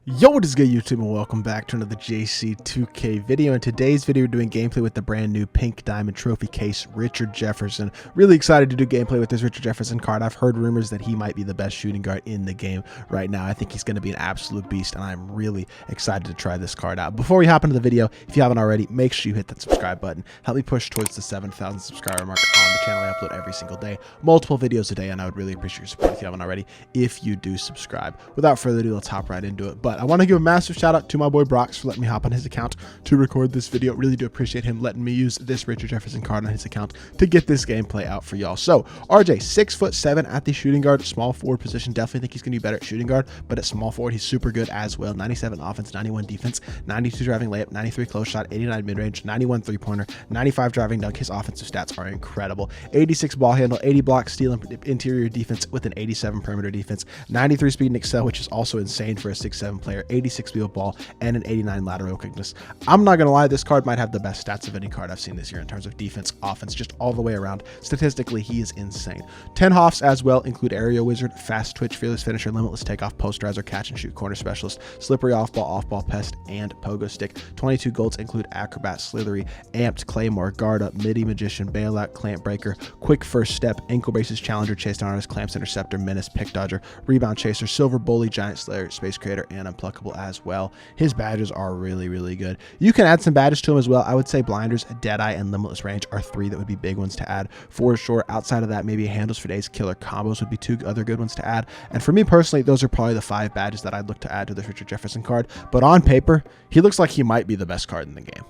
Yo, what is good, YouTube, and welcome back to another JC2K video. In today's video, we're doing gameplay with the brand new Pink Diamond Trophy case, Richard Jefferson. Really excited to do gameplay with this Richard Jefferson card. I've heard rumors that he might be the best shooting guard in the game right now. I think he's going to be an absolute beast, and I'm really excited to try this card out. Before we hop into the video, if you haven't already, make sure you hit that subscribe button. Help me push towards the 7,000 subscriber mark on the channel. I upload every single day, multiple videos a day, and I would really appreciate your support if you haven't already, if you do subscribe. Without further ado, let's hop right into it. But I want to give a massive shout out to my boy Brox for letting me hop on his account to record this video. Really do appreciate him letting me use this Richard Jefferson card on his account to get this gameplay out for y'all. So RJ, 6'7" at the shooting guard, small forward position. Definitely think he's gonna be better at shooting guard, but at small forward he's super good as well. 97 offense, 91 defense, 92 driving layup, 93 close shot, 89 mid-range, 91 three-pointer, 95 driving dunk. His offensive stats are incredible. 86 ball handle, 80 block steal and interior defense with an 87 perimeter defense, 93 speed and excel, which is also insane for a 6'7" player, 86 speed of ball, and an 89 lateral quickness. I'm not gonna lie, this card might have the best stats of any card I've seen this year in terms of defense, offense, just all the way around. Statistically, he is insane. 10 Hoffs as well include area wizard, fast twitch, fearless finisher, limitless takeoff, posterizer, catch and shoot, corner specialist, slippery off ball pest, and pogo stick. 22 golds include acrobat, slithery, amped, claymore, guard up, midi magician, bailout, clamp breaker, quick first step, ankle braces, challenger, chase down artist, clamps, interceptor, menace, pick dodger, rebound chaser, silver bully, giant slayer, space creator, and unpluckable as well. His badges are really good. You can add some badges to him as well. I would say blinders, deadeye, and limitless range are three that would be big ones to add for sure. Outside of that, maybe handles for days, killer combos would be two other good ones to add. And for me personally, those are probably the 5 badges that I'd look to add to the Richard Jefferson card. But on paper, he looks like he might be the best card in the game.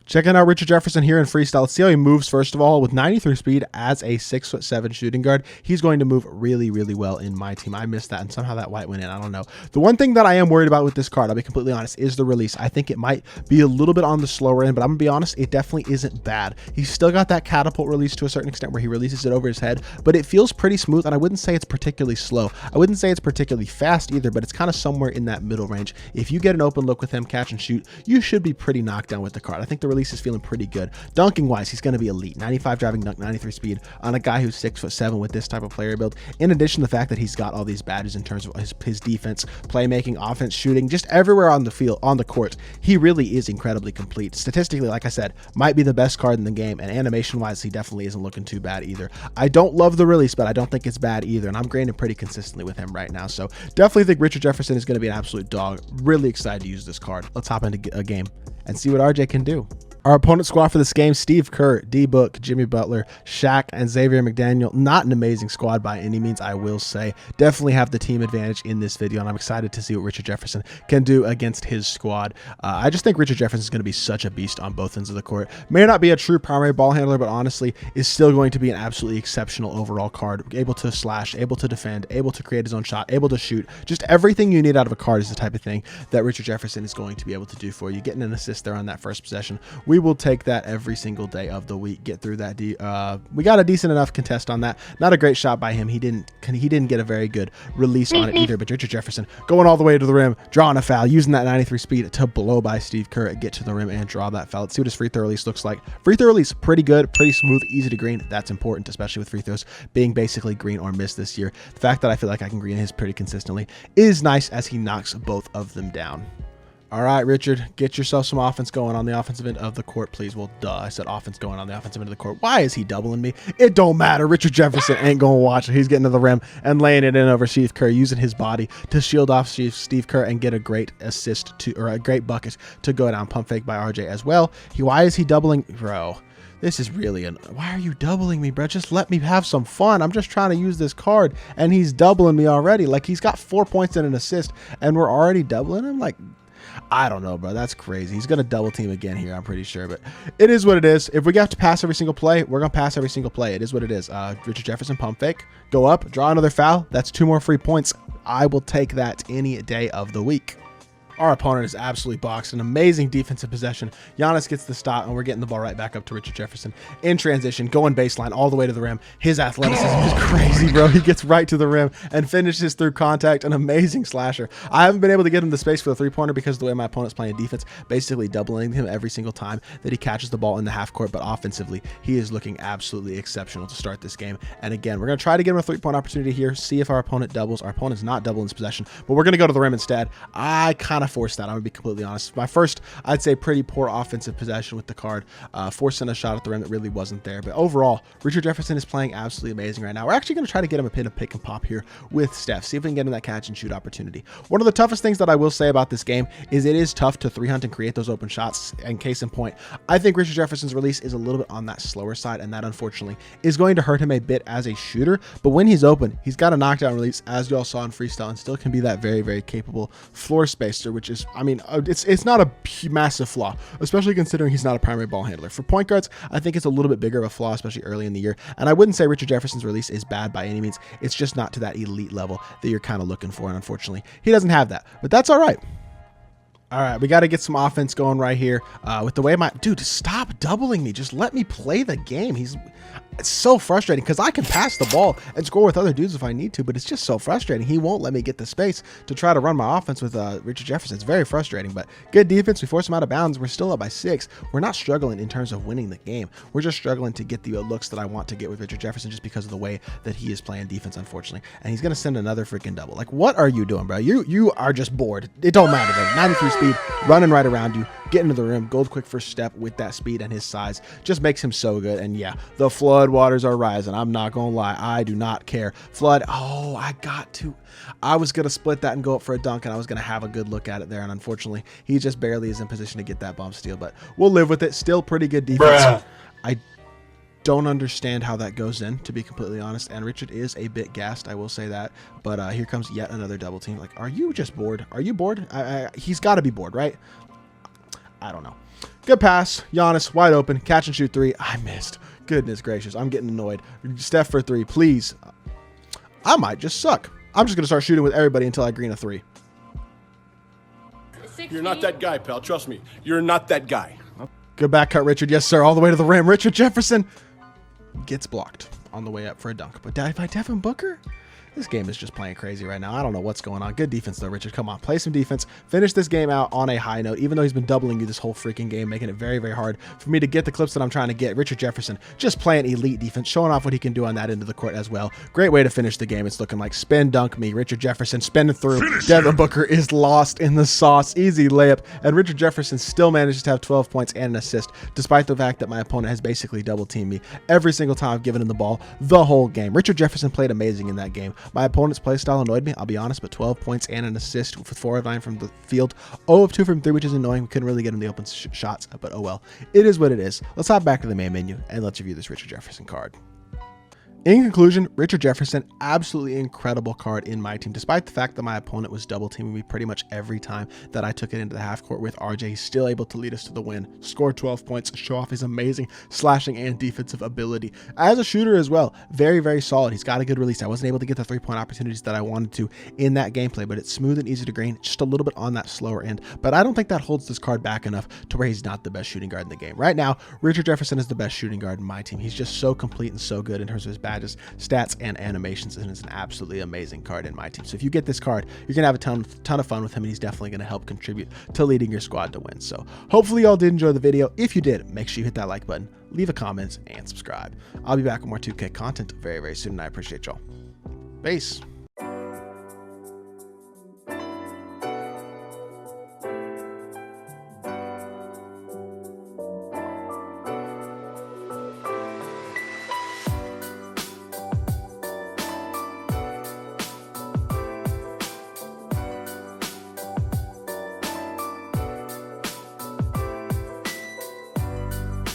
Checking out Richard Jefferson here in freestyle. Let's see how he moves first of all. With 93 speed as a 6'7" shooting guard, he's going to move really well in my team. I missed that, and somehow that white went in. I don't know. The one thing that I am worried about with this card, I'll be completely honest, is the release. I think it might be a little bit on the slower end, but I'm gonna be honest, it definitely isn't bad. He's still got that catapult release to a certain extent where he releases it over his head, but it feels pretty smooth, and I wouldn't say it's particularly slow. I wouldn't say it's particularly fast either, but it's kind of somewhere in that middle range. If you get an open look with him, catch and shoot, you should be pretty knocked down with the card. I think the release is feeling pretty good. Dunking wise, he's going to be elite. 95 driving dunk, 93 speed on a guy who's 6'7" with this type of player build. In addition to the fact that he's got all these badges in terms of his defense, playmaking, offense, shooting, just everywhere on the field, on the court, he really is incredibly complete. Statistically, like I said, might be the best card in the game, and animation wise, he definitely isn't looking too bad either. I don't love the release, but I don't think it's bad either, and I'm grinding pretty consistently with him right now. So definitely think Richard Jefferson is going to be an absolute dog. Really excited to use this card. Let's hop into a game and see what RJ can do. Our opponent squad for this game: Steve Kerr, D-Book, Jimmy Butler, Shaq, and Xavier McDaniel. Not an amazing squad by any means, I will say. Definitely have the team advantage in this video, and I'm excited to see what Richard Jefferson can do against his squad. I just think Richard Jefferson is going to be such a beast on both ends of the court. May not be a true primary ball handler, but honestly is still going to be an absolutely exceptional overall card. Able to slash, able to defend, able to create his own shot, able to shoot. Just everything you need out of a card is the type of thing that Richard Jefferson is going to be able to do for you. Getting an assist there on that first possession, we will take that every single day of the week. Get through that. We got a decent enough contest on that. Not a great shot by him. He didn't get a very good release on it either. But Richard Jefferson going all the way to the rim, drawing a foul, using that 93 speed to blow by Steve Kerr, get to the rim and draw that foul. Let's see what his free throw release looks like. Free throw release pretty good, pretty smooth, easy to green. That's important, especially with free throws being basically green or miss this year. The fact that I feel like I can green his pretty consistently is nice, as he knocks both of them down. All right, Richard, get yourself some offense going on the offensive end of the court, please. Well, duh, I said offense going on the offensive end of the court. Why is he doubling me? It don't matter. Richard Jefferson ain't going to watch it. He's getting to the rim and laying it in over Steve Kerr, using his body to shield off Steve Kerr and get a great assist or a great bucket to go down. Pump fake by RJ as well. Why is he doubling? Bro, this is really why are you doubling me, bro? Just let me have some fun. I'm just trying to use this card, and he's doubling me already. Like, he's got 4 points and an assist, and we're already doubling him? Like, I don't know, bro. That's crazy. He's going to double team again here, I'm pretty sure. But it is what it is. If we have to pass every single play, we're going to pass every single play. It is what it is. Richard Jefferson, pump fake, go up, draw another foul. That's 2 more free points. I will take that any day of the week. Our opponent is absolutely boxed. An amazing defensive possession. Giannis gets the stop, and we're getting the ball right back up to Richard Jefferson in transition, going baseline all the way to the rim. His athleticism is crazy, bro. He gets right to the rim and finishes through contact. An amazing slasher. I haven't been able to get him the space for the three-pointer because of the way my opponent's playing defense, basically doubling him every single time that he catches the ball in the half court. But offensively, he is looking absolutely exceptional to start this game. And again, we're going to try to get him a three-point opportunity here, see if our opponent doubles. Our opponent's not doubling this possession, but we're going to go to the rim instead. I kind kind of forced that. I'm gonna be completely honest. My first, I'd say, pretty poor offensive possession with the card, forcing a shot at the rim that really wasn't there. But overall, Richard Jefferson is playing absolutely amazing right now. We're actually gonna try to get him a pin of pick and pop here with Steph. See if we can get him that catch and shoot opportunity. One of the toughest things that I will say about this game is it is tough to 3-hunt and create those open shots. And case in point, I think Richard Jefferson's release is a little bit on that slower side, and that unfortunately is going to hurt him a bit as a shooter. But when he's open, he's got a knockdown release, as you all saw in freestyle, and still can be that very, very capable floor spacer, which is, I mean, it's not a massive flaw, especially considering he's not a primary ball handler. For point guards, I think it's a little bit bigger of a flaw, especially early in the year. And I wouldn't say Richard Jefferson's release is bad by any means. It's just not to that elite level that you're kind of looking for, and unfortunately, he doesn't have that. But that's all right. All right, we got to get some offense going right here. With the way dude, stop doubling me. Just let me play the game. It's so frustrating because I can pass the ball and score with other dudes if I need to, but it's just so frustrating. He won't let me get the space to try to run my offense with Richard Jefferson. It's very frustrating, but good defense. We force him out of bounds. We're still up by 6. We're not struggling in terms of winning the game. We're just struggling to get the looks that I want to get with Richard Jefferson just because of the way that he is playing defense, unfortunately. And he's going to send another freaking double. Like, what are you doing, bro? You are just bored. It don't matter, though. 93 speed, running right around you, get into the rim, gold quick first step with that speed and his size just makes him so good. And yeah, the flood waters are rising. I'm not gonna lie, I do not care. Flood, oh, I was gonna split that and go up for a dunk, and I was gonna have a good look at it there, and unfortunately he just barely is in position to get that bump steal, but we'll live with it. Still pretty good defense. Bruh. I don't understand how that goes in, to be completely honest, and Richard is a bit gassed, I will say that. But here comes yet another double team. Like, are you just bored? Are you bored? He's got to be bored, right? I don't know. Good pass. Giannis wide open. Catch and shoot 3. I missed. Goodness gracious. I'm getting annoyed. Steph for 3, please. I might just suck. I'm just going to start shooting with everybody until I green a 3. You're not that guy, pal. Trust me. You're not that guy. Good back cut, Richard. Yes, sir. All the way to the rim. Richard Jefferson gets blocked on the way up for a dunk. But by Devin Booker? This game is just playing crazy right now. I don't know what's going on. Good defense, though, Richard. Come on, play some defense. Finish this game out on a high note, even though he's been doubling you this whole freaking game, making it very, very hard for me to get the clips that I'm trying to get. Richard Jefferson just playing elite defense, showing off what he can do on that end of the court as well. Great way to finish the game. It's looking like spin dunk me. Richard Jefferson spinning through. Devin Booker is lost in the sauce. Easy layup. And Richard Jefferson still manages to have 12 points and an assist, despite the fact that my opponent has basically double teamed me every single time I've given him the ball the whole game. Richard Jefferson played amazing in that game. My opponent's play style annoyed me, I'll be honest, but 12 points and an assist with 4 of 9 from the field, 0 of 2 from 3, which is annoying. We couldn't really get him the open shots, but oh well. It is what it is. Let's hop back to the main menu and let's review this Richard Jefferson card. In conclusion, Richard Jefferson, absolutely incredible card in my team. Despite the fact that my opponent was double teaming me pretty much every time that I took it into the half court with RJ, he's still able to lead us to the win, score 12 points, show off his amazing slashing and defensive ability. As a shooter as well, very, very solid. He's got a good release. I wasn't able to get the 3-point opportunities that I wanted to in that gameplay, but it's smooth and easy to green, just a little bit on that slower end. But I don't think that holds this card back enough to where he's not the best shooting guard in the game. Right now, Richard Jefferson is the best shooting guard in my team. He's just so complete and so good in terms of his badges, stats, and animations, and it's an absolutely amazing card in my team. So if you get this card, you're gonna have a ton of fun with him, and he's definitely gonna help contribute to leading your squad to win. So hopefully y'all did enjoy the video. If you did, make sure you hit that like button, leave a comment, and subscribe. I'll be back with more 2K content very, very soon, and I appreciate y'all. Peace.